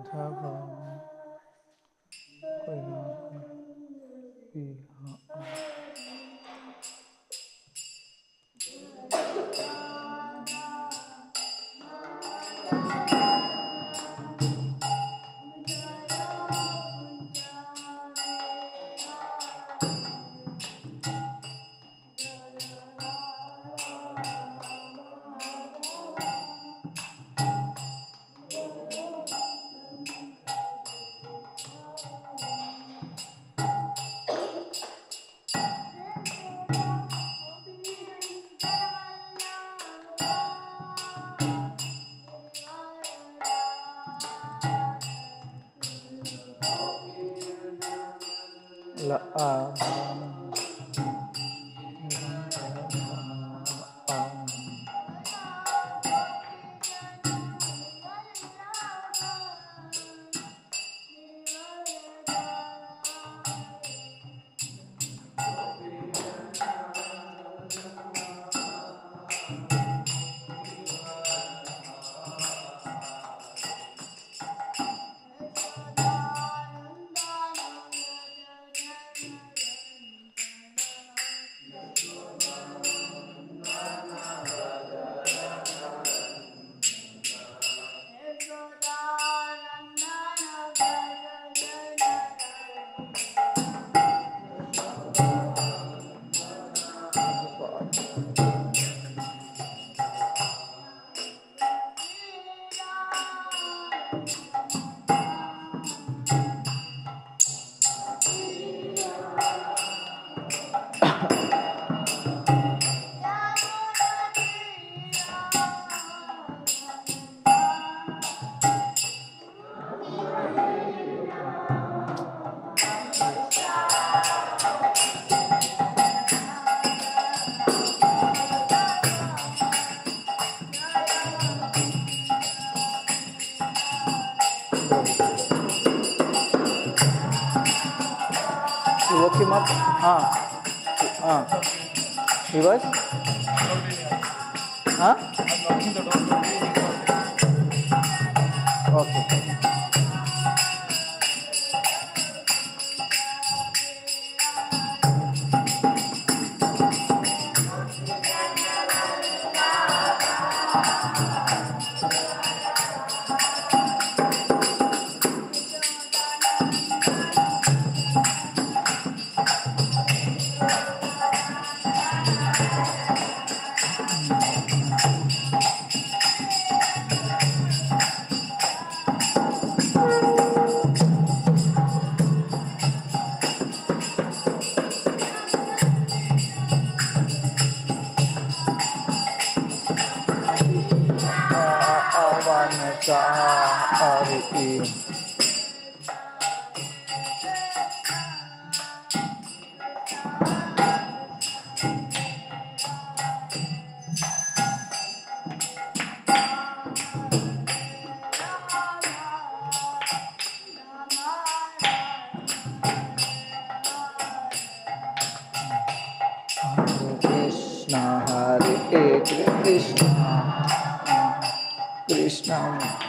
धवा कोई विहा la woke him up. He was? Okay.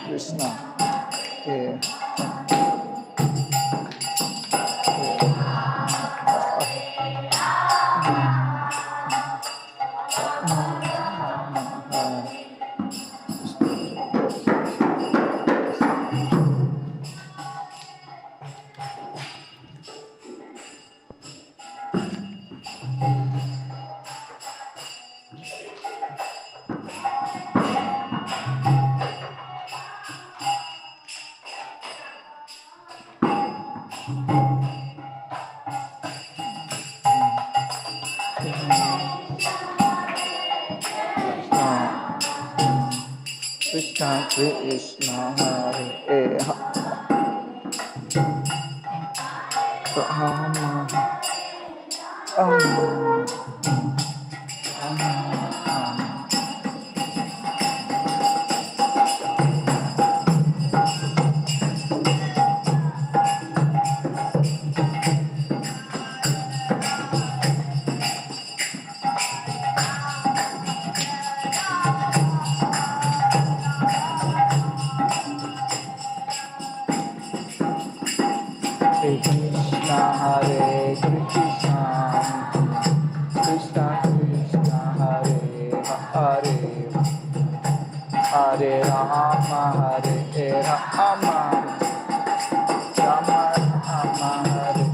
Krishna, yeah. Krishna, Krishna, Hare Rama, Rama Hare Rama Rama Rama Hare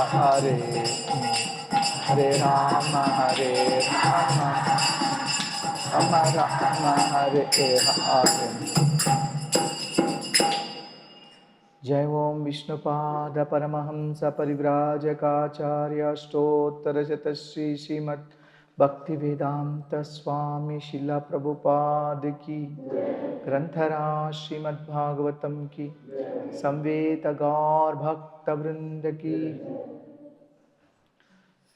Hare Hare Rama Hare Rama Rama Rama Hare Hare Jai Om Vishnupada Paramahamsa Parivrajakaacharya Ashtottara Shri Srimad Bhaktivedanta Swami Srila Prabhupada Ki Granthara Srimad Bhagavatam Ki Samvetagar Bhakta Vrinda Ki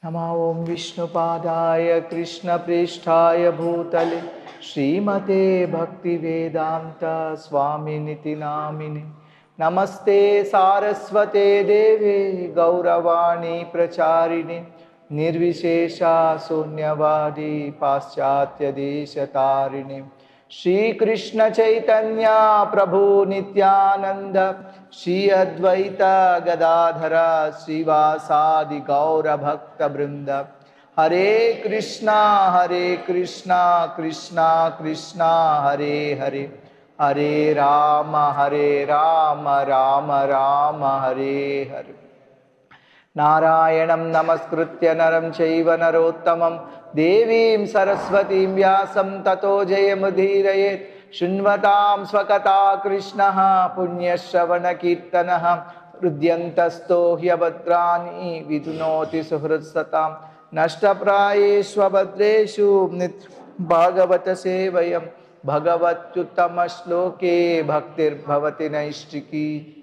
Namo Om Vishnupadaya Krishna Pristhaya Bhutale Srimate Bhaktivedanta Swami Niti Namine Namaste Saraswate Deve Gauravani Pracharine Nirvishesha Sunyavadi Paschatya Deshatarine Shri Krishna Chaitanya Prabhu Nityananda Shri Advaita Gadadhara Srivasadi Gaura Bhakta Brinda Hare Krishna Krishna Krishna Hare Hare Hare Rama Rama Rama Hare Hare Narayanam Namaskritya Naram Chaiva Narottamam Devim Saraswatim Vyasam Tato Jayamudhirayet Shunvatam Swakata Krishnaha Punyashavana Kirtanaha Rudyantasto Hyabhadrani Vidunoti Suhritsatam Nashtaprayeshvabhadreshu Nit Bhagavata Sevayam Bhagavatyuttama Shloke Bhaktir Bhavati Naishtiki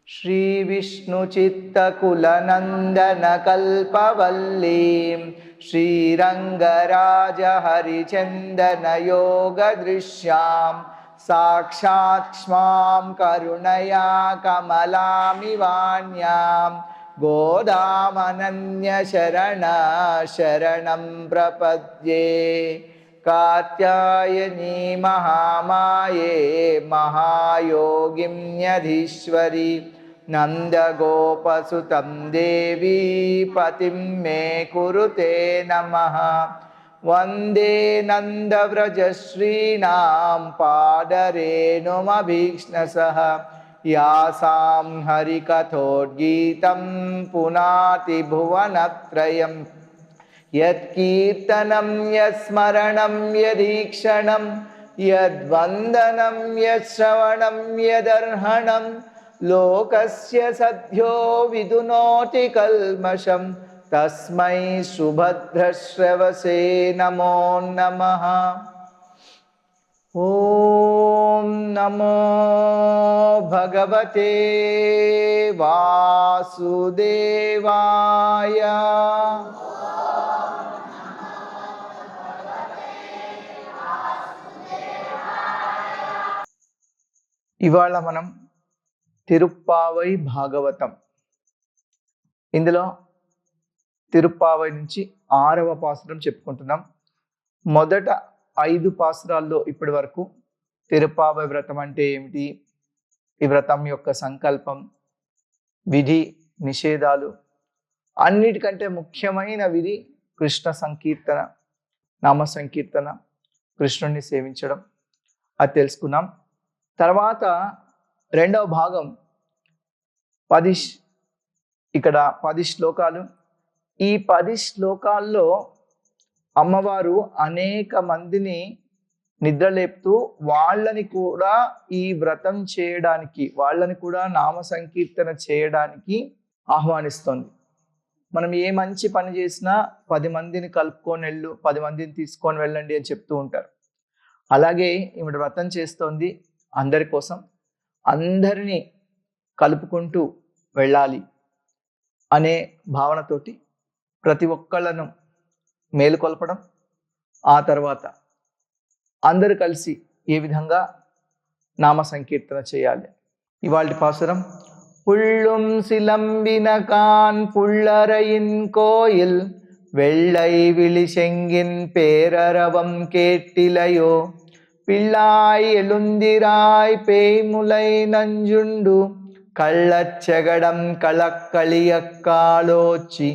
Shri Vishnu Chitta Kulanandana Kalpavallim Shri Rangaraja Harichandana Yoga Drishyam Sakshat Shmam Karunaya Kamalami Vanyam Godamananya Sharana Sharanam Prapadye Katyayani Mahamaye Mahayogimnyadhishwari Nanda Gopasutam Devi Patim Me Kurute Namaha Vande Nanda Vrajashrinam Padarenum Abhishnasaha Yasam Harikathodgitam Punati Bhuvanatrayam Yat Kirtanam Yasmaranam Yadikshanam Yadvandanam Yasravanam Yadarhanam Lokasya Sadhyo Vidunoti Kalmasham Tasmai Subhadrashravase Namo Namaha Om Namo Bhagavate Vasudevaya ఇవాళ మనం తిరుప్పావై భాగవతం ఇందులో తిరుప్పావై నుంచి 6వ పాసురం చెప్పుకుంటున్నాం. మొదట 5 పాసురాల్లో ఇప్పటి వరకు తిరుప్పావై వ్రతం అంటే ఏమిటి, ఈ వ్రతం యొక్క సంకల్పం, విధి నిషేధాలు, అన్నిటికంటే ముఖ్యమైన విధి కృష్ణ సంకీర్తన, నామ సంకీర్తన, కృష్ణుణ్ణి సేవించడం, అది తెలుసుకున్నాం. తర్వాత 2వ భాగం 10 శ్లోకాలు. ఈ 10 శ్లోకాల్లో అమ్మవారు అనేక మందిని నిద్రలేపుతూ వాళ్ళని కూడా ఈ వ్రతం చేయడానికి, వాళ్ళని కూడా నామ సంకీర్తన చేయడానికి ఆహ్వానిస్తోంది. మనం ఏ మంచి పని చేసినా 10 మందిని కలుపుకొని వెళ్ళు, 10 మందిని తీసుకొని వెళ్ళండి అని చెప్తూ ఉంటారు. అలాగే ఈమె వ్రతం చేస్తోంది అందరి కోసం, అందరినీ కలుపుకుంటూ వెళ్ళాలి అనే భావనతోటి ప్రతి ఒక్కళ్ళను మేలుకొల్పడం, ఆ తర్వాత అందరూ కలిసి ఏ విధంగా నామ సంకీర్తన చేయాలి. ఇవాళ పాసురం புள்ளும் சிலம்பினகான் புள்ளரையின் கோயில் வெள்ளை விழிசெங்கின் பேரரவம் கேட்டிலையோ பிள்ளாய் எழுந்திராய் பேய்முலை நஞ்சுண்டு கள்ளச்செகடம் களக்களியக்காலோச்சி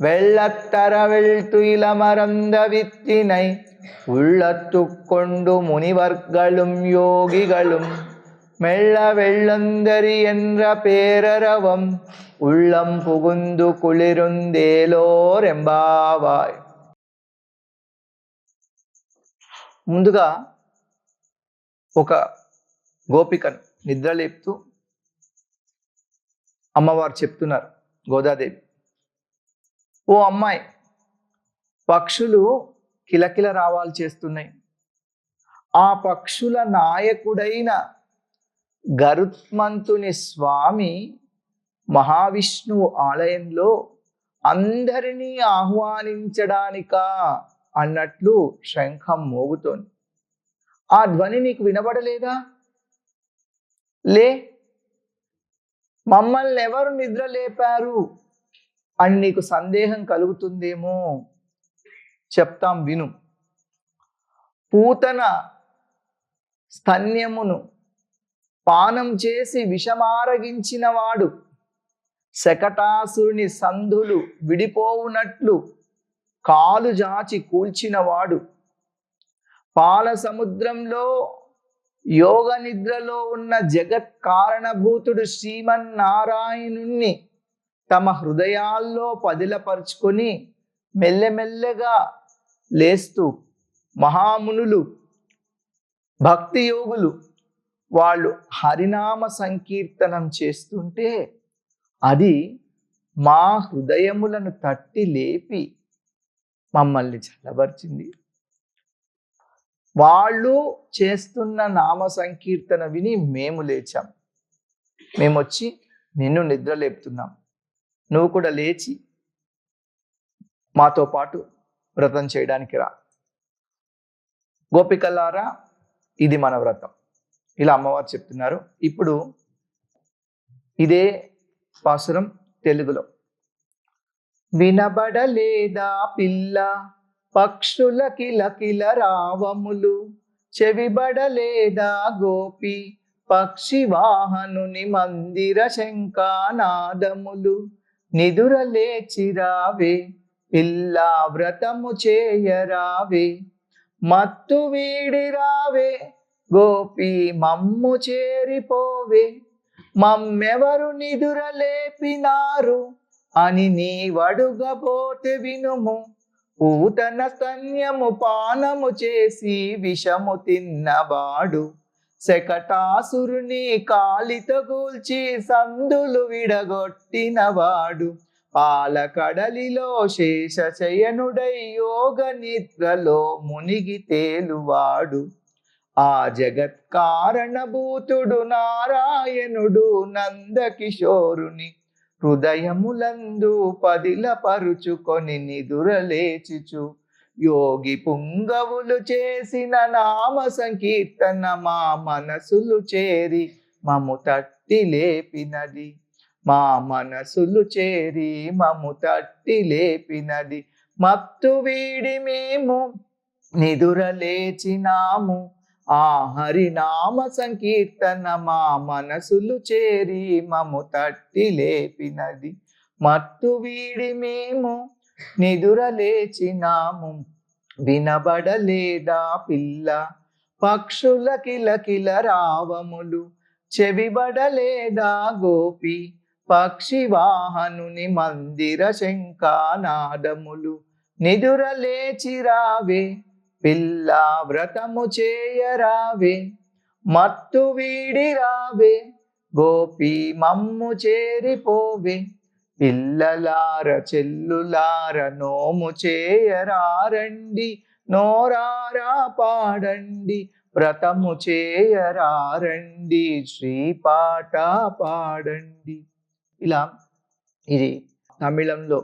வெள்ளத்தரவில் துயிலமர்ந்த வித்தினை உள்ளத்துக்கொண்டு முனிவர்களும் யோகிகளும் மெல்ல வெள்ளந்தரி என்ற பேரரவம் உள்ளம் புகுந்து కుళిరుందేలోరెంబావాయ్. ముందుగా ఒక గోపికను నిద్రలేపుతూ అమ్మవారు చెప్తున్నారు, గోదాదేవి, ఓ అమ్మాయి, పక్షులు కిలకిల రావాలు చేస్తున్నాయి. ఆ పక్షుల నాయకుడైన గరుత్మంతుని స్వామి మహావిష్ణువు ఆలయంలో అందరినీ ఆహ్వానించడానికా అన్నట్లు శంఖం మోగుతోంది. ఆ ధ్వని నీకు వినబడలేదా? లే, మమ్మల్ని ఎవరు నిద్ర లేపారు అని నీకు సందేహం కలుగుతుందేమో. చెప్తాం విను. పూతన స్తన్యమును పానం చేసి విషమారగించిన వాడు, శకటాసురుని సంధులు విడిపోవునట్లు కాలు జాచి కూల్చినవాడు, పాల సముద్రంలో యోగ నిద్రలో ఉన్న జగత్ కారణభూతుడు శ్రీమన్నారాయణుణ్ణి తమ హృదయాల్లో పదిలపరుచుకొని మెల్లెమెల్లగా లేస్తూ మహామునులు, భక్తి యోగులు వాళ్ళు హరినామ సంకీర్తనం చేస్తుంటే అది మా హృదయములను తట్టి లేపి మమ్మల్ని చల్లబరిచింది. వాళ్ళు చేస్తున్న నామ సంకీర్తన విని మేము లేచాం. మేము వచ్చి నిన్ను నిద్ర లేపుతున్నాం. నువ్వు కూడా లేచి మాతో పాటు వ్రతం చేయడానికి రా. గోపికలారా, ఇది మన వ్రతం. ఇలా అమ్మవారు చెప్తున్నారు. ఇప్పుడు ఇదే పాసురం తెలుగులో. వినబడలేదా పిల్ల పక్షుల కిలకిల రావములు, చెవిబడలేదా గోపి పక్షి వాహనుని మందిర శంఖానాదములు, నిదుర లేచిరావే పిల్ల వ్రతము చేయరావే, మత్తు వీడిరావే గోపి మమ్ము చేరిపోవే, మమ్మెవరు నిదుర లేపినారు అని నీవడుగబోతే వినుము, పూతన స్తన్యము పానము చేసి విషము తిన్నవాడు, శకటాసురుని కాలితో కూల్చి సందులు విడగొట్టినవాడు, పాలకడలిలో శేషశయనుడై యోగ నిద్రలో మునిగి తేలువాడు, ఆ జగత్ కారణభూతుడు నారాయణుడు నందకిషోరుని హృదయములందు పదిలపరుచుకొని నిదురలేచుచు యోగి పుంగవులు చేసిన నామ సంకీర్తన మా మనసులు చేరి మము తట్టి లేపినది, మా మనసులు చేరి మము తట్టి లేపినది, మత్తు వీడి మేము నిదుర లేచినాము, ఆ హరినామ సంకీర్తన మా మనసులు చేరి మము తట్టి లేపినది, మత్తు వీడి మేము నిదుర లేచినాము, వినబడలేదా పిల్ల పక్షుల కిలకిల రావములు, చెవిబడలేదా గోపి పక్షి వాహనుని మందిర శంఖానాదములు, నిదుర లేచిరావే పిల్ల వ్రతము చేయరావే, మత్తు వీడిరావే గోపి మమ్ము చేరిపోవే, పిల్లలార చెల్లులార నోము చేయరారండి, నోరారా పాడండి వ్రతము చేయరారండి, శ్రీపాట పాడండి. ఇలా ఇది తమిళంలో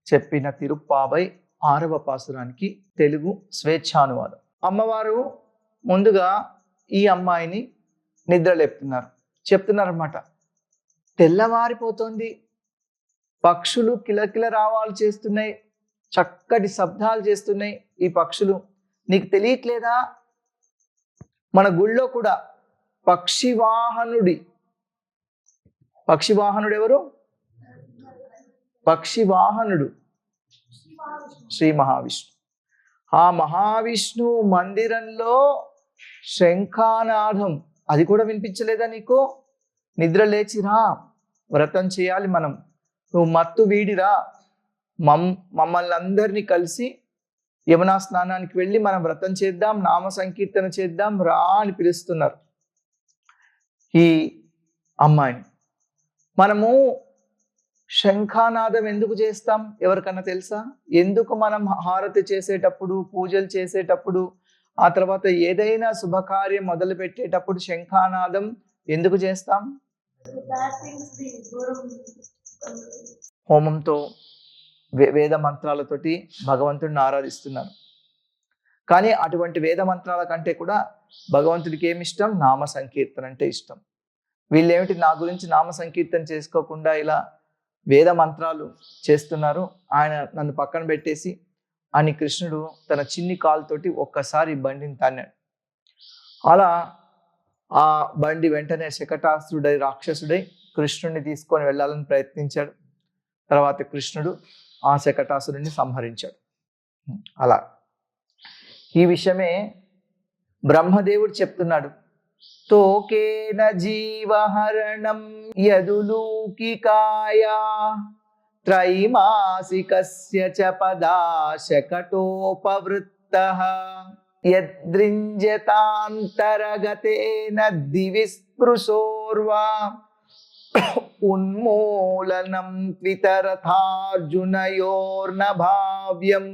చెప్పిన తిరుప్పావై 6వ పాసురానికి తెలుగు స్వేచ్ఛానువాదం. అమ్మవారు ముందుగా ఈ అమ్మాయిని నిద్రలేపుతున్నారు, చెప్తున్నారన్నమాట, తెల్లవారిపోతుంది, పక్షులు కిలకిల రావాలు చేస్తున్నాయి, చక్కటి శబ్దాలు చేస్తున్నాయి ఈ పక్షులు. నీకు తెలియట్లేదా? మన గుళ్ళో కూడా పక్షివాహనుడు ఎవరు? పక్షివాహనుడు శ్రీ మహావిష్ణు. ఆ మహావిష్ణు మందిరంలో శంఖానాదం, అది కూడా వినిపించలేదా నీకు? నిద్ర లేచిరా, వ్రతం చేయాలి మనం, నువ్వు మత్తు వీడిరా, మమ్మల్ని అందరినీ కలిసి యమునా స్నానానికి వెళ్ళి మనం వ్రతం చేద్దాం, నామ సంకీర్తన చేద్దాం రా అని పిలుస్తున్నారు ఈ అమ్మాయిని. మనము శంఖానాదం ఎందుకు చేస్తాం ఎవరికన్నా తెలుసా? ఎందుకు మనం హారతి చేసేటప్పుడు, పూజలు చేసేటప్పుడు, ఆ తర్వాత ఏదైనా శుభకార్యం మొదలు పెట్టేటప్పుడు శంఖానాదం ఎందుకు చేస్తాం? హోమంతో వేద మంత్రాలతోటి భగవంతుడిని ఆరాధిస్తున్నారు. కానీ అటువంటి వేద మంత్రాల కంటే కూడా భగవంతుడికి ఏమి ఇష్టం? నామ సంకీర్తన అంటే ఇష్టం. వీళ్ళేమిటి నా గురించి నామ సంకీర్తన చేసుకోకుండా ఇలా వేద మంత్రాలు చేస్తున్నారు. ఆయన నన్ను పక్కన పెట్టేసి అని కృష్ణుడు తన చిన్ని కాలుతోటి ఒక్కసారి బండిని తన్నాడు. అలా ఆ బండి వెంటనే శకటాసురుడై రాక్షసుడై కృష్ణుడిని తీసుకొని వెళ్ళాలని ప్రయత్నించాడు. తర్వాత కృష్ణుడు ఆ శకటాసురుడిని సంహరించాడు. అలా ఈ విషయమే బ్రహ్మదేవుడు చెప్తున్నాడు. తోకేన జీవహరణం యదులూకికాయా త్రైమాసికస్య చ పదా శకటోపవృత్తః యద్రింజతాంతరగతేన దివిస్పృశోర్వా ఉన్మూలనం త్వితరథార్జునయోర్న భావ్యం.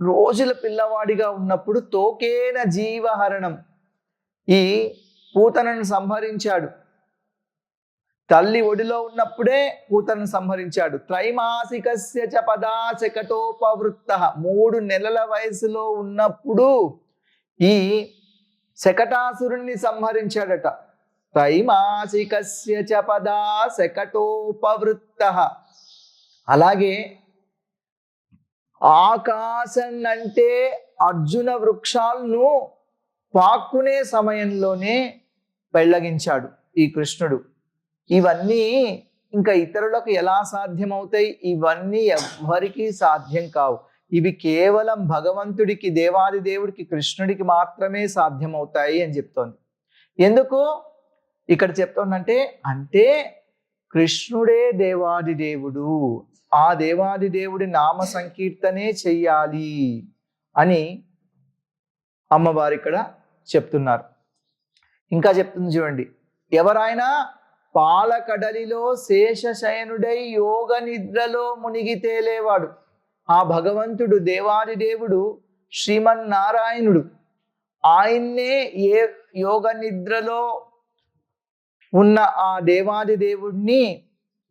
రోజుల పిల్లవాడిగా ఉన్నప్పుడు తోకేన జీవహరణం, ఈ పూతనను సంహరించాడు. తల్లి ఒడిలో ఉన్నప్పుడే పూతనను సంహరించాడు. త్రైమాసికస్య చ పదా శకటోపవృత్తః, 3 నెలల వయసులో ఉన్నప్పుడు ఈ శకటాసురుణ్ణి సంహరించాడట. త్రైమాసికస్య చ పదా శకటోపవృత్తః. అలాగే ఆకాశం అంటే అర్జున వృక్షాలను పాక్కునే సమయంలోనే పెళ్ళగించాడు ఈ కృష్ణుడు. ఇవన్నీ ఇంకా ఇతరులకు ఎలా సాధ్యమవుతాయి? ఇవన్నీ ఎవ్వరికీ సాధ్యం కావు. ఇవి కేవలం భగవంతుడికి, దేవాది దేవుడికి, కృష్ణుడికి మాత్రమే సాధ్యమవుతాయి అని చెప్తోంది. ఎందుకు ఇక్కడ చెప్తోందంటే, అంటే కృష్ణుడే దేవాది దేవుడు, ఆ దేవాది దేవుడి నామ సంకీర్తనే చెయ్యాలి అని అమ్మవారు ఇక్కడ చెప్తున్నారు. ఇంకా చెప్తుంది చూడండి. ఎవరైనా పాలకడలిలో శేషశయనుడై యోగ నిద్రలో మునిగి తేలేవాడు, ఆ భగవంతుడు దేవాది దేవుడు శ్రీమన్నారాయణుడు, ఆయన్నే ఏ యోగ నిద్రలో ఉన్న ఆ దేవాది దేవుడిని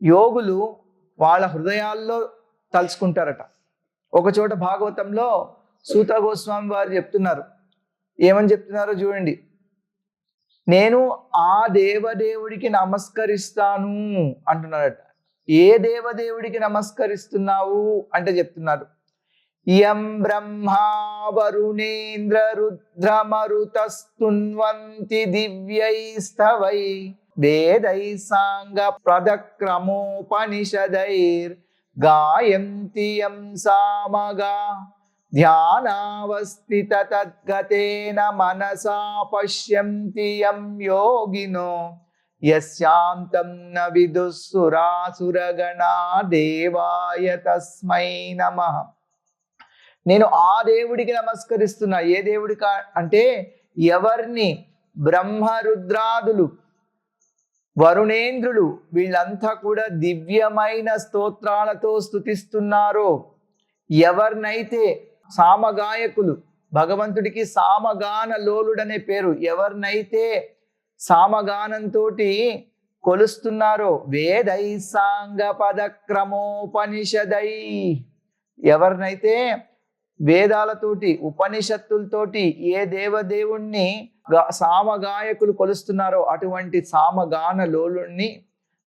యోగులు వాళ్ళ హృదయాల్లో తలుచుకుంటారట. ఒకచోట భాగవతంలో సూత గోస్వామి వారు చెప్తున్నారు. ఏమని చెప్తున్నారో చూడండి. నేను ఆ దేవదేవుడికి నమస్కరిస్తాను అంటున్నారట. ఏ దేవదేవుడికి నమస్కరిస్తున్నావు అంటే చెప్తున్నారు. యం బ్రహ్మా వరుణేంద్ర రుద్రమరుతస్తున్వంతి దివ్యైస్తవై వేదై సాంగ ప్రదక్రమోపనిషదైర్ గాయంతి యం సామగా ధ్యానావస్థిత తద్గతేన మనసా పశ్యంతి యం యోగినో యస్యాంతం న విదుస్సురాసురగణా దేవాయ తస్మై నమః. నేను ఆ దేవుడికి నమస్కరిస్తున్నా. ఏ దేవుడికి అంటే ఎవరిని? బ్రహ్మ రుద్రాదులు, వరుణేంద్రుడు వీళ్ళంతా కూడా దివ్యమైన స్తోత్రాలతో స్తుతిస్తున్నారో, ఎవరినైతే సామగాయకులు, భగవంతుడికి సామగాన లోలుడనే పేరు, ఎవరినైతే సామగానంతో కొలుస్తున్నారో, వేదై సాంగ పదక్రమోపనిషదై, ఎవరినైతే వేదాలతోటి ఉపనిషత్తులతోటి ఏ దేవదేవుణ్ణి సామగాయకులు కొలుస్తున్నారో అటువంటి సామగాన లోలుణ్ణి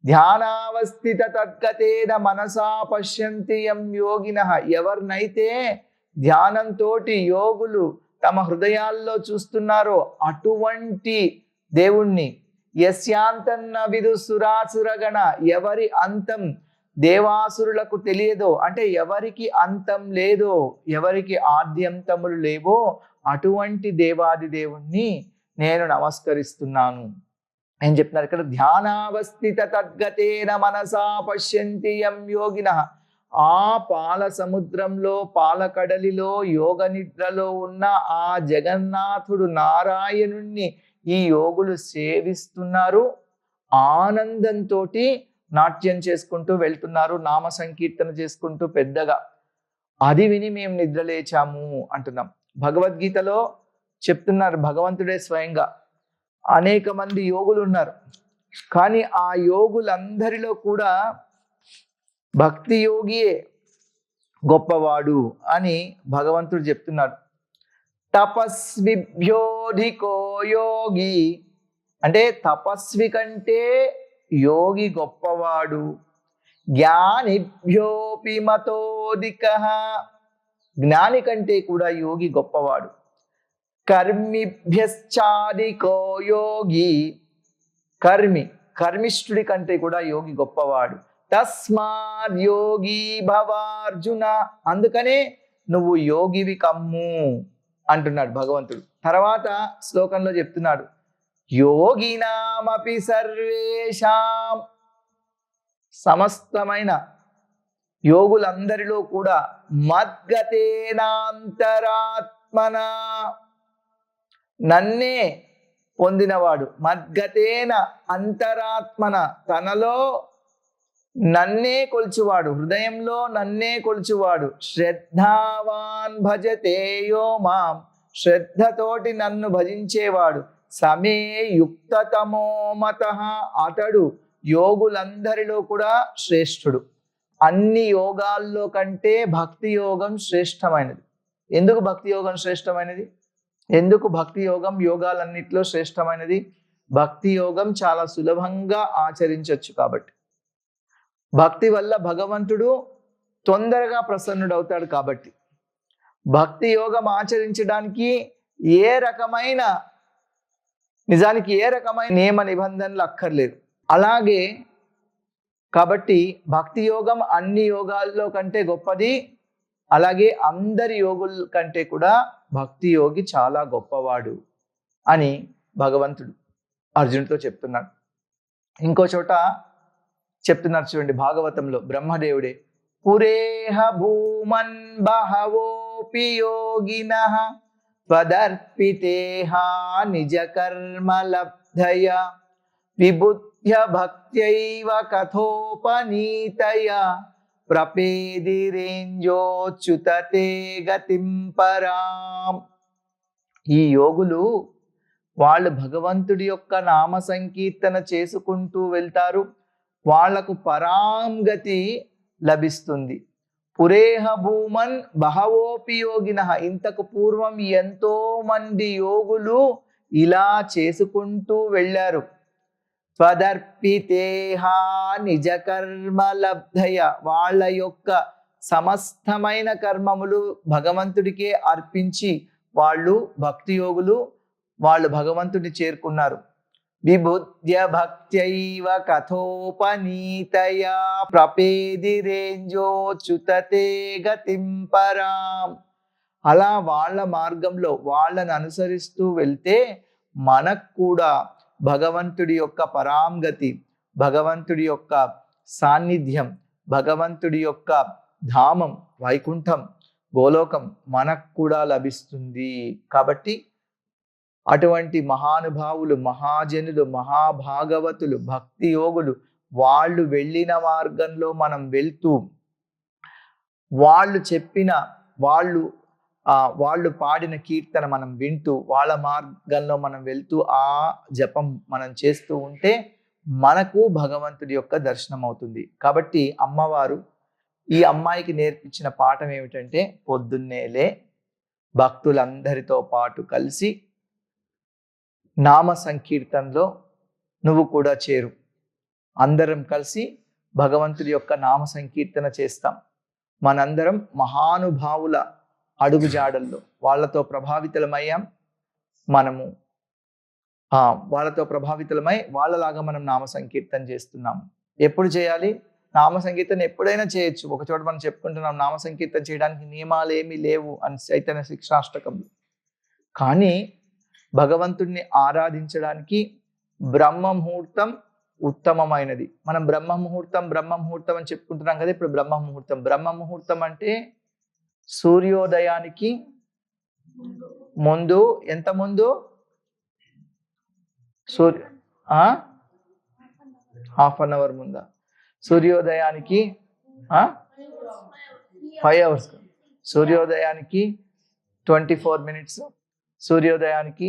ధ్యానావస్థిత తద్గతేన మనసా పశ్యంతి యం యోగినః, ఎవరినైతే ధ్యానంతో యోగులు తమ హృదయాల్లో చూస్తున్నారో అటువంటి దేవుణ్ణి, యస్యాంతన్న విదు సురాసురగణ, ఎవరి అంతం దేవాసురులకు తెలియదో, అంటే ఎవరికి అంతం లేదో, ఎవరికి ఆద్యంతములు లేవో అటువంటి దేవాది దేవుణ్ణి నేను నమస్కరిస్తున్నాను అని చెప్తున్నారు. ఇక్కడ ధ్యానావస్థిత తద్గతేన మనసా పశ్యంతి యం యోగినః, ఆ పాల సముద్రంలో పాలకడలిలో యోగ నిద్రలో ఉన్న ఆ జగన్నాథుడు నారాయణుణ్ణి ఈ యోగులు సేవిస్తున్నారు. ఆనందంతో నాట్యం చేసుకుంటూ వెళ్తున్నారు, నామ సంకీర్తన చేసుకుంటూ పెద్దగా. అది విని మేము నిద్రలేచాము అంటున్నాం. భగవద్గీతలో చెప్తున్నారు భగవంతుడే స్వయంగా, అనేక మంది యోగులు ఉన్నారు, కానీ ఆ యోగులందరిలో కూడా భక్తి యోగియే గొప్పవాడు అని భగవంతుడు చెప్తున్నాడు. తపస్విభ్యోధికో యోగి, అంటే తపస్వి కంటే యోగి గొప్పవాడు. జ్ఞానిభ్యోపి మతోధికః, జ్ఞాని కంటే కూడా యోగి గొప్పవాడు. కర్మిభ్యశ్చాధికో యోగి, కర్మిష్ఠుడి కంటే కూడా యోగి గొప్పవాడు. తస్మాత్ యోగి భవార్జున, అందుకనే నువ్వు యోగివి కమ్ము అంటున్నాడు భగవంతుడు. తర్వాత శ్లోకంలో చెప్తున్నాడు యోగినామపి సర్వేషాం, సమస్తమైన యోగులందరిలో కూడా మద్గతేనాంతరాత్మన, నన్నే పొందినవాడు. మద్గతేన అంతరాత్మన, తనలో నన్నే కొలుచువాడు, హృదయంలో నన్నే కొలుచువాడు. శ్రద్ధావాన్ భజతే యో మాం, శ్రద్ధతోటి నన్ను భజించేవాడు. సమే యుక్తతమో మతః, అతడు యోగులందరిలో కూడా శ్రేష్ఠుడు. అన్ని యోగాల్లో కంటే భక్తి యోగం శ్రేష్టమైనది. ఎందుకు భక్తి యోగం శ్రేష్టమైనది? ఎందుకు భక్తి యోగం యోగాలన్నిట్లో శ్రేష్టమైనది? భక్తి యోగం చాలా సులభంగా ఆచరించవచ్చు కాబట్టి. భక్తి వల్ల భగవంతుడు తొందరగా ప్రసన్నుడవుతాడు కాబట్టి. భక్తి యోగం ఆచరించడానికి నిజానికి ఏ రకమైన నియమ నిబంధనలు అక్కర్లేదు. అలాగే కాబట్టి భక్తి యోగం అన్ని యోగాల్లో కంటే గొప్పది. అలాగే అందరి యోగుల కంటే కూడా భక్తి యోగి చాలా గొప్పవాడు అని భగవంతుడు అర్జునుడితో చెప్తున్నాడు. ఇంకో చోట చెప్తున్నారు చూడండి, భాగవతంలో బ్రహ్మదేవుడే, పురేహ భూమన్ బహవోపి యోగినః త్వదర్పితేహా నిజ కర్మ లబ్ధయ విబుధ్య భక్త్యైవ కథోపనీతయ ప్రపేదిరేంజోచ్యుతతే గతిం పరాం. ఈ యోగులు వాళ్ళు భగవంతుడి యొక్క నామ సంకీర్తన చేసుకుంటూ వెళ్తారు, వాళ్లకు పరాంగతి లభిస్తుంది. పురేహ భూమన్ బహవోపి యోగినః, ఇంతకు పూర్వం ఎంతో మంది యోగులు ఇలా చేసుకుంటూ వెళ్ళారు. త్వదర్పితేహా నిజ కర్మ లబ్ధయ, వాళ్ళ యొక్క సమస్తమైన కర్మములు భగవంతుడికే అర్పించి వాళ్ళు భక్తి యోగులు, వాళ్ళు భగవంతుడిని చేరుకున్నారు. విబుధ్య భక్త్యైవ కథోపనీతయా ప్రపేదిరేంజోచ్యుతతే గతిం పరాం. అలా వాళ్ళ మార్గంలో వాళ్ళని అనుసరిస్తూ వెళ్తే మనకు కూడా భగవంతుడి యొక్క పరాంగతి, భగవంతుడి యొక్క సాన్నిధ్యం, భగవంతుడి యొక్క ధామం, వైకుంఠం, గోలోకం మనకు కూడా లభిస్తుంది. కాబట్టి అటువంటి మహానుభావులు, మహాజనులు, మహాభాగవతులు, భక్తి యోగులు వాళ్ళు వెళ్ళిన మార్గంలో మనం వెళ్తూ, వాళ్ళు చెప్పిన వాళ్ళు పాడిన కీర్తన మనం వింటూ, వాళ్ళ మార్గంలో మనం వెళ్తూ ఆ జపం మనం చేస్తూ ఉంటే మనకు భగవంతుడి యొక్క దర్శనం అవుతుంది. కాబట్టి అమ్మవారు ఈ అమ్మాయికి నేర్పించిన పాఠం ఏమిటంటే పొద్దున్నేలే భక్తులందరితో పాటు కలిసి నామ సంకీర్తనలో నువ్వు కూడా చేరు. అందరం కలిసి భగవంతుడి యొక్క నామ సంకీర్తన చేస్తాం. మనందరం మహానుభావుల అడుగుజాడల్లో వాళ్ళతో ప్రభావితులమయ్యాం. మనము వాళ్ళతో ప్రభావితులమై వాళ్ళలాగా మనం నామ సంకీర్తన చేస్తున్నాము. ఎప్పుడు చేయాలి? నామ సంకీర్తన ఎప్పుడైనా చేయొచ్చు. ఒక చోట మనం చెప్పుకుంటున్నాం నామ సంకీర్తన చేయడానికి నియమాలు ఏమీ లేవు అని చైతన్య శిక్షాష్టకంలో. కానీ భగవంతుడిని ఆరాధించడానికి బ్రహ్మ ముహూర్తం ఉత్తమమైనది. మనం బ్రహ్మ ముహూర్తం అని చెప్పుకుంటున్నాం కదా. ఇప్పుడు బ్రహ్మ ముహూర్తం అంటే సూర్యోదయానికి ముందు, ఎంత ముందు? హాఫ్ అన్ అవర్ ముందా? సూర్యోదయానికి 5 hours, సూర్యోదయానికి 24 minutes, సూర్యోదయానికి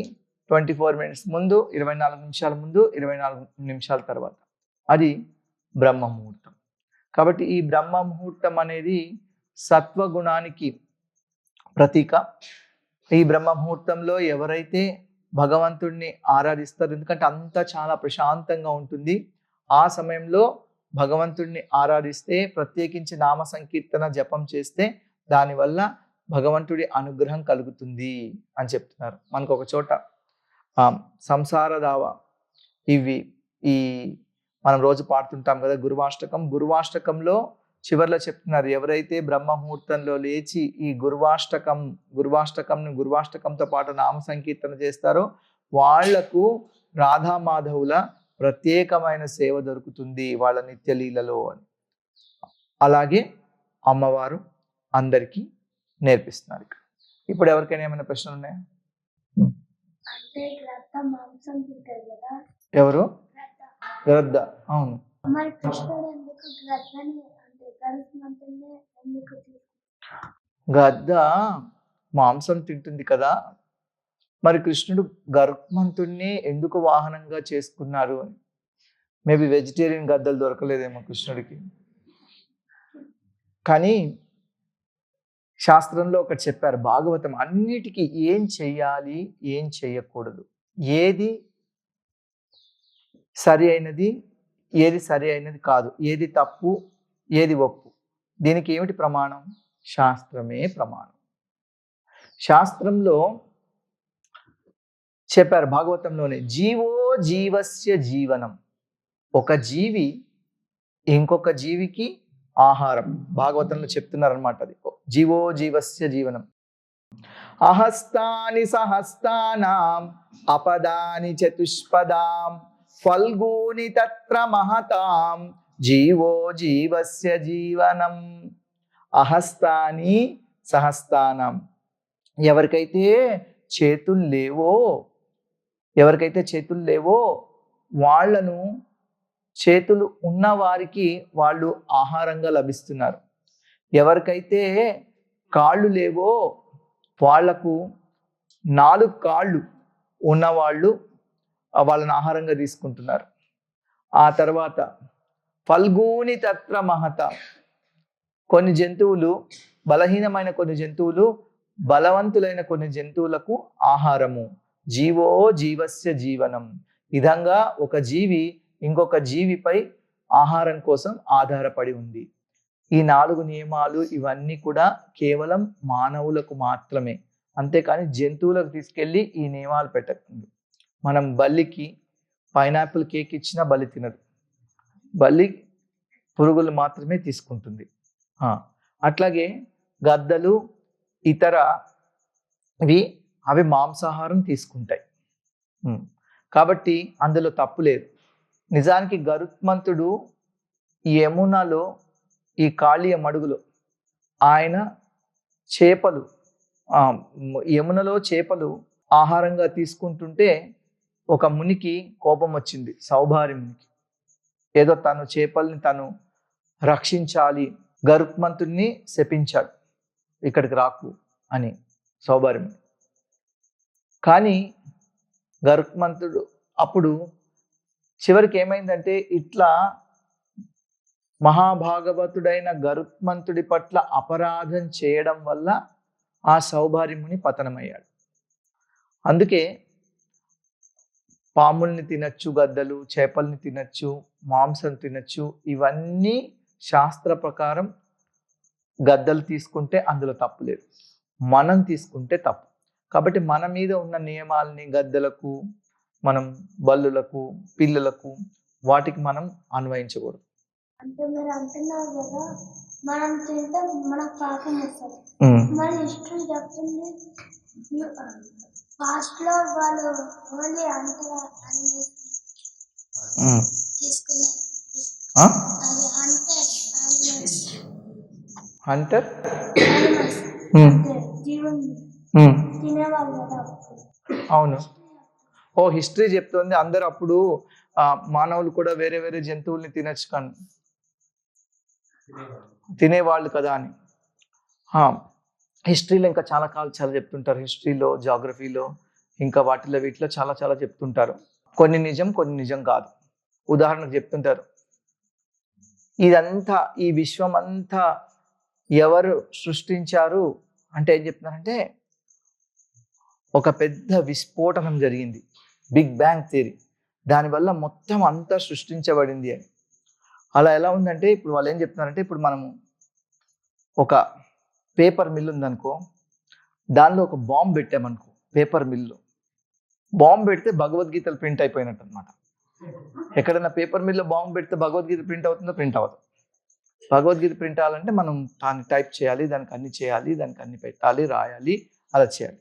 24 minutes ముందు, 24 నిమిషాల ముందు, 24 నిమిషాల తర్వాత అది బ్రహ్మ ముహూర్తం. కాబట్టి ఈ బ్రహ్మ ముహూర్తం అనేది సత్వగుణానికి ప్రతీక. ఈ బ్రహ్మ ముహూర్తంలో ఎవరైతే భగవంతుడిని ఆరాధిస్తారు, ఎందుకంటే అంతా చాలా ప్రశాంతంగా ఉంటుంది, ఆ సమయంలో భగవంతుడిని ఆరాధిస్తే, ప్రత్యేకించి నామ సంకీర్తన జపం చేస్తే దానివల్ల భగవంతుడి అనుగ్రహం కలుగుతుంది అని చెప్తున్నారు. మనకు ఒక చోట సంసార దావ ఈ మనం రోజు పాడుతుంటాం కదా గురువాష్టకంలో చివర్లో చెప్తున్నారు, ఎవరైతే బ్రహ్మ ముహూర్తంలో లేచి ఈ గురువాష్టకంతో పాటు నామ సంకీర్తన చేస్తారో వాళ్లకు రాధామాధవుల ప్రత్యేకమైన సేవ దొరుకుతుంది వాళ్ళ నిత్యలీలలో అని. అలాగే అమ్మవారు అందరికీ నేర్పిస్తున్నారు. ఇప్పుడు ఎవరికైనా ఏమైనా ప్రశ్నలు ఉన్నాయా? ఎవరు? గ్రద్ద. అవును. గద్ద మాంసం తింటుంది కదా, మరి కృష్ణుడు గరుత్మంతుణ్ణి ఎందుకు వాహనంగా చేసుకున్నారు అని. మేబీ వెజిటేరియన్ గద్దలు దొరకలేదేమో కృష్ణుడికి. కానీ శాస్త్రంలో ఒకటి చెప్పారు, భాగవతం అన్నిటికీ ఏం చెయ్యాలి ఏం చెయ్యకూడదు, ఏది సరి అయినది ఏది సరి అయినది కాదు, ఏది తప్పు ఏది ఒప్పు, దీనికి ఏమిటి ప్రమాణం? శాస్త్రమే ప్రమాణం. శాస్త్రంలో చెప్పారు భాగవతంలోనే, జీవో జీవస్య జీవనం, ఒక జీవి ఇంకొక జీవికి ఆహారం. భాగవతంలో చెప్తున్నారు అనమాట, అది జీవో జీవస్య జీవనం. అహస్తాని సహస్తానాం అపదాని చతుష్పదాం ఫల్గూని తత్ర మహతాం జీవో జీవస్య జీవనం. అహస్తాని సహస్తానాం, ఎవరికైతే చేతులు లేవో వాళ్లను చేతులు ఉన్నవారికి వాళ్ళు ఆహారంగా లభిస్తున్నారు. ఎవరికైతే కాళ్ళు లేవో వాళ్లకు 4 కాళ్ళు ఉన్నవాళ్ళు వాళ్ళని ఆహారంగా తీసుకుంటున్నారు. ఆ తర్వాత ఫల్గూని తత్ర మహత, కొన్ని జంతువులు బలహీనమైన, కొన్ని జంతువులు బలవంతులైన, కొన్ని జంతువులకు ఆహారము. జీవో జీవస్య జీవనం. విధంగా ఒక జీవి ఇంకొక జీవిపై ఆహారం కోసం ఆధారపడి ఉంది. ఈ 4 నియమాలు ఇవన్నీ కూడా కేవలం మానవులకు మాత్రమే, అంతేకాని జంతువులకు తీసుకెళ్ళి ఈ నియమాలు పెట్టకండి. మనం బల్లికి పైనాపిల్ కేక్ ఇచ్చినా బల్లి తినదు, బల్లి పురుగులు మాత్రమే తీసుకుంటుంది. అట్లాగే గద్దలు అవి మాంసాహారం తీసుకుంటాయి. కాబట్టి అందులో తప్పు లేదు. నిజానికి గరుత్మంతుడు యమునలో ఈ కాళీయ మడుగులో ఆయన యమునలో చేపలు ఆహారంగా తీసుకుంటుంటే ఒక మునికి కోపం వచ్చింది, సౌభారి మునికి. ఏదో తను చేపల్ని తను రక్షించాలి, గరుత్మంతుడిని శపించాడు, ఇక్కడికి రాకు అని సౌభారి ముని. కానీ గరుత్మంతుడు అప్పుడు చివరికి ఏమైందంటే, ఇట్లా మహాభాగవతుడైన గరుత్మంతుడి పట్ల అపరాధం చేయడం వల్ల ఆ సౌభార్యముని పతనమయ్యాడు. అందుకే పాముల్ని తినచ్చు, గద్దలు, చేపల్ని తినచ్చు, మాంసం తినచ్చు. ఇవన్నీ శాస్త్ర ప్రకారం గద్దలు తీసుకుంటే అందులో తప్పు లేదు, మనం తీసుకుంటే తప్పు. కాబట్టి మన మీద ఉన్న నియమాల్ని గద్దలకు, మనం బల్లులకు, పిల్లులకు, వాటికి మనం అన్వయించకూడదు. అంటే మీరు అంటున్నారు కదా, మనం తింటే మనకు పాపం వస్తుంది. మన హిస్టరీ చెప్తుంది పాస్ట్ లో వాళ్ళు ఓన్లీ తీసుకున్నారు. హంటర్ జీవం తినేవాళ్ళు కదా. అవును. ఓ హిస్టరీ చెప్తుంది అందరు అప్పుడు మానవులు కూడా వేరే వేరే జంతువుల్ని తినచ్చు కానీ తినేవాళ్ళు కదా అని. హిస్టరీలో ఇంకా చాలా చాలా చెప్తుంటారు. హిస్టరీలో, జాగ్రఫీలో, ఇంకా వాటిలో వీటిలో చాలా చాలా చెప్తుంటారు. కొన్ని నిజం, కొన్ని నిజం కాదు. ఉదాహరణకు చెప్తుంటారు, ఇదంతా ఈ విశ్వం అంతా ఎవరు సృష్టించారు అంటే ఏం చెప్తున్నారంటే ఒక పెద్ద విస్ఫోటనం జరిగింది, బిగ్ బ్యాంగ్ థియరీ, దానివల్ల మొత్తం అంతా సృష్టించబడింది అని. అలా ఎలా ఉందంటే ఇప్పుడు వాళ్ళు ఏం చెప్తున్నారంటే, ఇప్పుడు మనము ఒక పేపర్ మిల్ ఉందనుకో, దానిలో ఒక బాంబు పెట్టామనుకో, పేపర్ మిల్లు బాంబు పెడితే భగవద్గీతలు ప్రింట్ అయిపోయినట్టు అనమాట. ఎక్కడైనా పేపర్ మిల్లో బాంబు పెడితే భగవద్గీత ప్రింట్ అవుతుందో? ప్రింట్ అవ్వదు. భగవద్గీత ప్రింట్ అవ్వాలంటే మనం దాన్ని టైప్ చేయాలి, దానికి అన్ని చేయాలి, దానికి అన్ని పెట్టాలి, రాయాలి, అలా చేయాలి.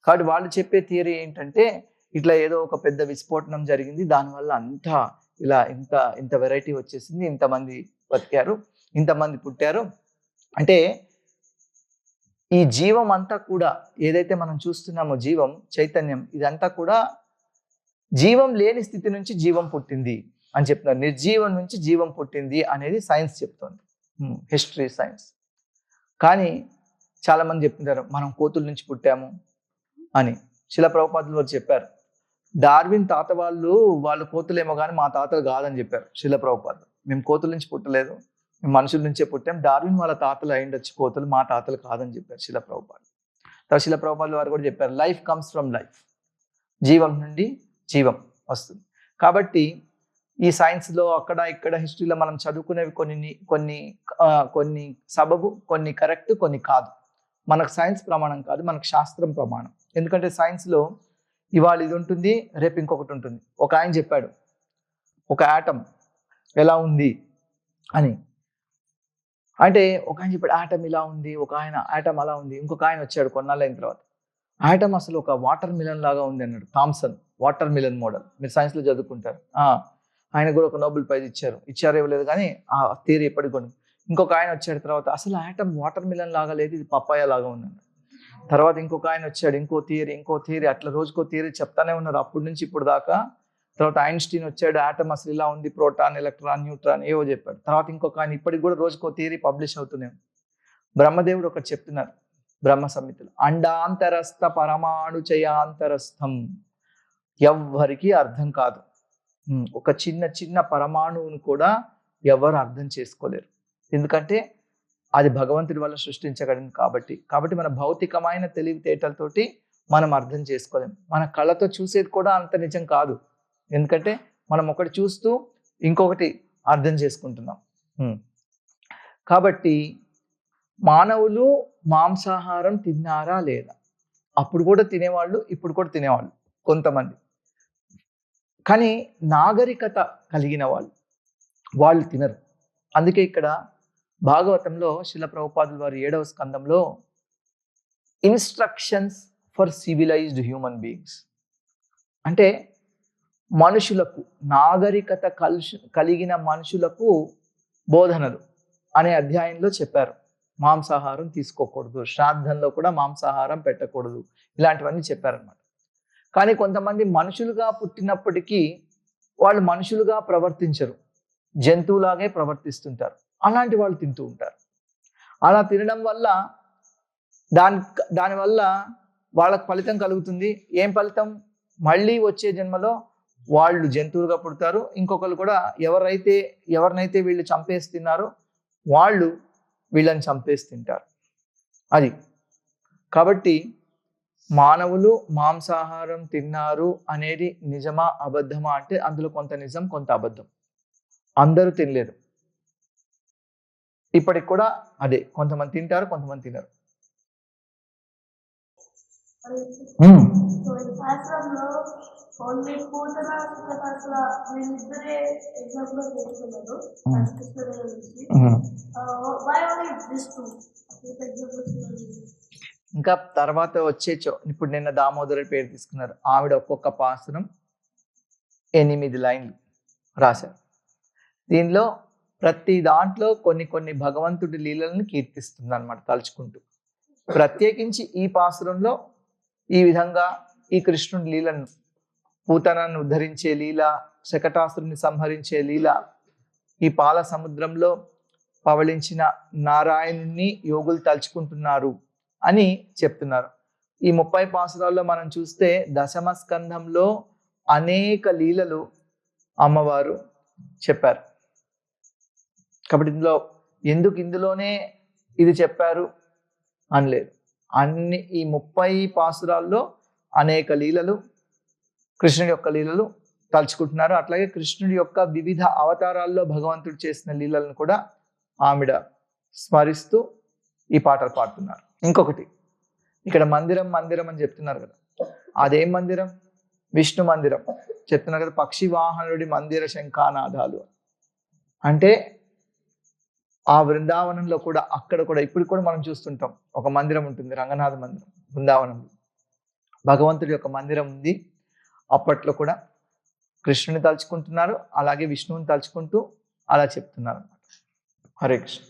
కాబట్టి వాళ్ళు చెప్పే థియరీ ఏంటంటే ఇట్లా ఏదో ఒక పెద్ద విస్ఫోటనం జరిగింది, దానివల్ల అంతా ఇలా ఇంత వెరైటీ వచ్చేసింది, ఇంతమంది బతికారు, ఇంతమంది పుట్టారు. అంటే ఈ జీవం అంతా కూడా ఏదైతే మనం చూస్తున్నామో, జీవం, చైతన్యం, ఇదంతా కూడా జీవం లేని స్థితి నుంచి జీవం పుట్టింది అని చెప్తున్నారు. నిర్జీవం నుంచి జీవం పుట్టింది అనేది సైన్స్ చెప్తుంది, హిస్టరీ సైన్స్. కానీ చాలామంది చెప్తుంటారు మనం కోతుల నుంచి పుట్టాము అని. శిలా ప్రభుపాదులు వారు చెప్పారు, డార్విన్ తాత వాళ్ళు కోతులేమో కానీ మా తాతలు కాదని చెప్పారు శిలా ప్రభుపాదులు. మేము కోతుల నుంచి పుట్టలేదు, మేము మనుషుల నుంచే పుట్టాం. డార్విన్ వాళ్ళ తాతలు అయిండొచ్చు కోతులు, మా తాతలు కాదని చెప్పారు శిలా ప్రభుపాదులు. తర్వాత శిలా ప్రభుపాదులు వారు కూడా చెప్పారు, లైఫ్ కమ్స్ ఫ్రమ్ లైఫ్, జీవం నుండి జీవం వస్తుంది. కాబట్టి ఈ సైన్స్లో అక్కడ ఇక్కడ హిస్టరీలో మనం చదువుకునేవి కొన్ని సబబు, కొన్ని కరెక్ట్, కొన్ని కాదు. మనకు సైన్స్ ప్రమాణం కాదు, మనకు శాస్త్రం ప్రమాణం. ఎందుకంటే సైన్స్లో ఇవాళ ఇది ఉంటుంది, రేపు ఇంకొకటి ఉంటుంది. ఒక ఆయన చెప్పాడు ఒక ఆటం ఎలా ఉంది అని, అంటే ఒక ఆయన చెప్పాడు ఆటం ఇలా ఉంది, ఒక ఆయన ఆటం అలా ఉంది. ఇంకొక ఆయన వచ్చాడు కొన్నాళ్ళైన తర్వాత, ఆటం అసలు ఒక వాటర్ మిలన్ లాగా ఉంది అన్నాడు. థామ్సన్ వాటర్ మిలన్ మోడల్, మీరు సైన్స్లో చదువుకుంటారు. ఆయన కూడా ఒక నోబెల్ ప్రైజ్ ఇచ్చారో ఇవ్వలేదు కానీ ఆ థియరీ ఎప్పటికి కూడా. ఇంకొక ఆయన వచ్చాడు తర్వాత, అసలు ఆటం వాటర్ మిలన్ లాగా లేదు, ఇది పప్పాయ లాగా ఉందండి. తర్వాత ఇంకొక ఆయన వచ్చాడు, ఇంకో థియరీ, అట్లా రోజుకో థియరీ చెప్తానే ఉన్నారు అప్పటి నుంచి ఇప్పుడు దాకా. తర్వాత ఐన్స్టీన్ వచ్చాడు, ఆటం అసలు ఇలా ఉంది, ప్రోటాన్, ఎలక్ట్రాన్, న్యూట్రాన్ ఏవో చెప్పాడు. తర్వాత ఇంకొక ఆయన, ఇప్పటికి కూడా రోజుకో థియరీ పబ్లిష్ అవుతూనే ఉంది. బ్రహ్మదేవుడు ఒకటి చెప్తున్నారు బ్రహ్మ సంహితలు, అండాంతరస్థ పరమాణు చయాంతరస్థం, ఎవ్వరికీ అర్థం కాదు. ఒక చిన్న పరమాణువును కూడా ఎవరు అర్థం చేసుకోలేరు, ఎందుకంటే అది భగవంతుడి వల్ల సృష్టించగలిగింది కాబట్టి మన భౌతికమైన తెలివితేటలతోటి మనం అర్థం చేసుకోలేం. మన కళ్ళతో చూసేది కూడా అంత నిజం కాదు, ఎందుకంటే మనం ఒకటి చూస్తూ ఇంకొకటి అర్థం చేసుకుంటున్నాం. కాబట్టి మానవులు మాంసాహారం తిన్నారా లేదా? అప్పుడు కూడా తినేవాళ్ళు, ఇప్పుడు కూడా తినేవాళ్ళు కొంతమంది. కానీ నాగరికత కలిగిన వాళ్ళు తినరు. అందుకే ఇక్కడ భాగవతంలో శిల ప్రభుపాదుల వారి 7వ స్కందంలో instructions for civilised human beings, అంటే మనుషులకు, నాగరికత కలిగిన మనుషులకు బోధనలు అనే అధ్యాయంలో చెప్పారు. మాంసాహారం తీసుకోకూడదు, శ్రాద్ధంలో కూడా మాంసాహారం పెట్టకూడదు, ఇలాంటివన్నీ చెప్పారన్నమాట. కానీ కొంతమంది మనుషులుగా పుట్టినప్పటికీ వాళ్ళు మనుషులుగా ప్రవర్తించరు, జంతువులాగే ప్రవర్తిస్తుంటారు. అలాంటి వాళ్ళు తింటూ ఉంటారు. అలా తినడం వల్ల దానివల్ల వాళ్ళకు ఫలితం కలుగుతుంది. ఏం ఫలితం? మళ్ళీ వచ్చే జన్మలో వాళ్ళు జంతువులుగా పుడతారు, ఇంకొకరు కూడా ఎవరినైతే వీళ్ళు చంపేసి తిన్నారో వాళ్ళు వీళ్ళని చంపేసి తింటారు. అది కాబట్టి మానవులు మాంసాహారం తిన్నారు అనేది నిజమా అబద్ధమా అంటే అందులో కొంత నిజం కొంత అబద్ధం. అందరూ తినలేరు. ఇప్పటికి కూడా అదే, కొంతమంది తింటారు, కొంతమంది తినరు. సో ఈ శాస్త్రంలో ఓన్లీ పూతన సుఖపాసుల వీళ్ళిద్దరే ఎగ్జాంపుల్ తీసుకున్నారు కృష్ణుడి గురించి. Why only this two examples? ఇంకా తర్వాత ఇప్పుడు నిన్న దామోదరి పేరు తీసుకున్నారు. ఆవిడ ఒక్కొక్క పాసురం 8 లైన్లు రాశారు. దీనిలో ప్రతి దాంట్లో కొన్ని భగవంతుడి లీలలను కీర్తిస్తుంది అన్నమాట, తలుచుకుంటూ. ప్రత్యేకించి ఈ పాసురంలో ఈ విధంగా ఈ కృష్ణుడి లీలను, పూతనను ఉద్ధరించే లీల, శకటాసురుని సంహరించే లీల, ఈ పాల సముద్రంలో పవళించిన నారాయణుణ్ణి యోగులు తలుచుకుంటున్నారు అని చెప్తున్నారు. ఈ 30 పాసురాల్లో మనం చూస్తే దశమ స్కంధంలో అనేక లీలలు అమ్మవారు చెప్పారు. కాబట్టి ఇందులోనే ఇది చెప్పారు అనలేదు. ఈ 30 పాసురాల్లో అనేక లీలలు, కృష్ణుడి యొక్క లీలలు తలుచుకుంటున్నారు. అట్లాగే కృష్ణుడి యొక్క వివిధ అవతారాల్లో భగవంతుడు చేసిన లీలలను కూడా ఆవిడ స్మరిస్తూ ఈ పాటలు పాడుతున్నారు. ఇంకొకటి, ఇక్కడ మందిరం అని చెప్తున్నారు కదా, అదేం మందిరం? విష్ణు మందిరం చెప్తున్నారు కదా, పక్షి వాహనుడి మందిర శంఖానాదాలు అంటే ఆ బృందావనంలో కూడా, అక్కడ కూడా ఇప్పుడు కూడా మనం చూస్తుంటాం, ఒక మందిరం ఉంటుంది, రంగనాథ మందిరం బృందావనంలో. భగవంతుడి యొక్క మందిరం ఉంది. అప్పట్లో కూడా కృష్ణుని తలుచుకుంటున్నారు, అలాగే విష్ణువుని తలుచుకుంటూ అలా చెప్తున్నారు. హరే కృష్ణ.